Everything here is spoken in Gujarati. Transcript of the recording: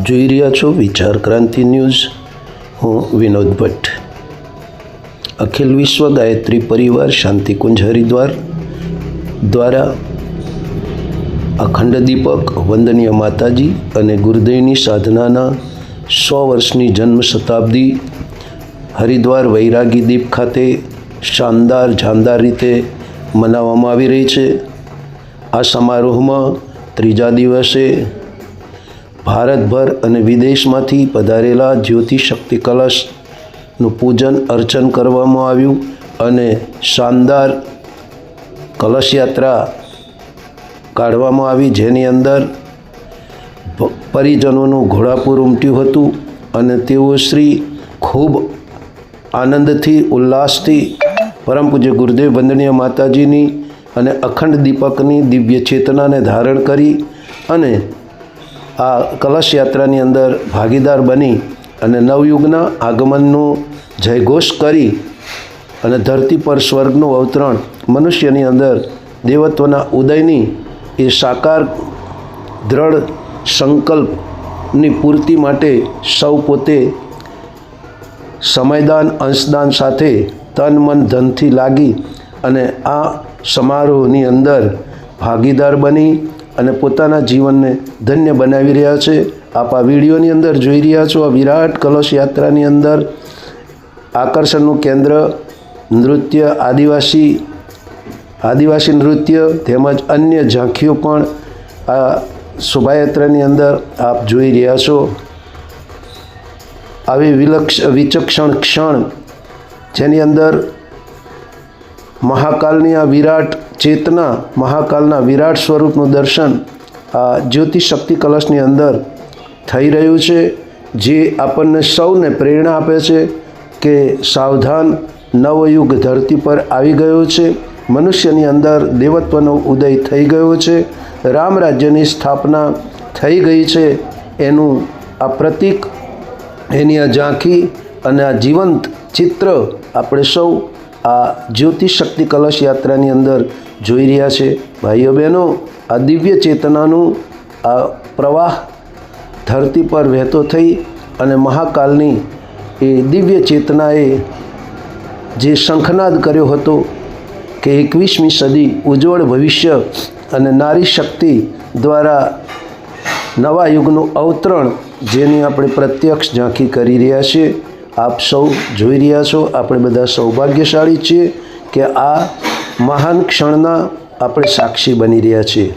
જોઈ રહ્યા છો વિચાર ક્રાંતિ ન્યૂઝ। હું વિનોદ ભટ્ટ। અખિલ વિશ્વ ગાયત્રી પરિવાર શાંતિકુંજ હરિદ્વાર દ્વારા અખંડ દીપક વંદનીય માતાજી અને ગુરુદેવની સાધનાના 100 વર્ષની જન્મ શતાબ્દી હરિદ્વાર વૈરાગી દીપ ખાતે શાનદાર રીતે મનાવવામાં આવી રહી છે। આ સમારોહમાં ત્રીજા દિવસે ભારતભર અને વિદેશમાંથી પધારેલા જ્યોતિ શક્તિ કલશનું પૂજન અર્ચન કરવામાં આવ્યું અને શાનદાર કલશ યાત્રા કાઢવામાં આવી, જેની અંદર પરિજનોનું ઘોડાપુર ઉમટ્યું હતું અને તેઓ શ્રી ખૂબ આનંદથી ઉલ્લાસથી પરમ પૂજ્ય ગુરુદેવ વંદનીય માતાજીની અને અખંડ દીપકની દિવ્ય ચેતનાને ધારણ કરી અને આ કલશ યાત્રાની અંદર ભાગીદાર બની અને નવયુગના આગમનનો જયઘોષ કરી અને ધરતી પર સ્વર્ગનું અવતરણ, મનુષ્યની અંદર દેવત્વના ઉદયની એ સાકાર દ્રઢ સંકલ્પની પૂર્તિ માટે સૌ પોતે સમયદાન અંશદાન સાથે તન મન ધનથી લાગી અને આ સમારોહની અંદર ભાગીદાર બની અને પોતાના જીવનને ધન્ય બનાવી રહ્યા છે। આપ આ વિડીયોની અંદર જોઈ રહ્યા છો, આ વિરાટ કલશ યાત્રાની અંદર આકર્ષણનું કેન્દ્ર નૃત્ય, આદિવાસી નૃત્ય તેમજ અન્ય ઝાંખીઓ પણ આ શોભાયાત્રાની અંદર આપ જોઈ રહ્યા છો। આવી વિચક્ષણ ક્ષણ જેની અંદર મહાકાલની આ વિરાટ ચેતના, મહાકાલના વિરાટ સ્વરૂપનું દર્શન આ જ્યોતિ શક્તિ કલશની અંદર થઈ રહ્યું છે, જે આપણને સૌને પ્રેરણા આપે છે કે સાવધાન, નવયુગ ધરતી પર આવી ગયો છે, મનુષ્યની અંદર દેવત્વનો ઉદય થઈ ગયો છે, રામ રાજ્યની સ્થાપના થઈ ગઈ છે, એનું આ પ્રતીક, એની આ ઝાંખી અને આ જીવંત ચિત્ર આપણે સૌ આ જ્યોતિ શક્તિ કલશ યાત્રાની અંદર જોઈ રહ્યા છે। ભાઈઓ બહેનો, આ દિવ્ય ચેતનાનું આ પ્રવાહ ધરતી પર વહેતો થઈ અને મહાકાલની એ દિવ્ય ચેતનાએ જે શંખનાદ કર્યો હતો કે 21મી સદી ઉજ્જવળ ભવિષ્ય અને નારી શક્તિ દ્વારા નવા યુગનું અવતરણ, જેની આપણે પ્રત્યક્ષ ઝાંખી કરી રહ્યા છીએ, આપ સૌ જોઈ રહ્યા છો। આપણે બધા સૌભાગ્યશાળી છીએ કે આ મહાન ક્ષણના આપણે સાક્ષી બની રહ્યા છીએ।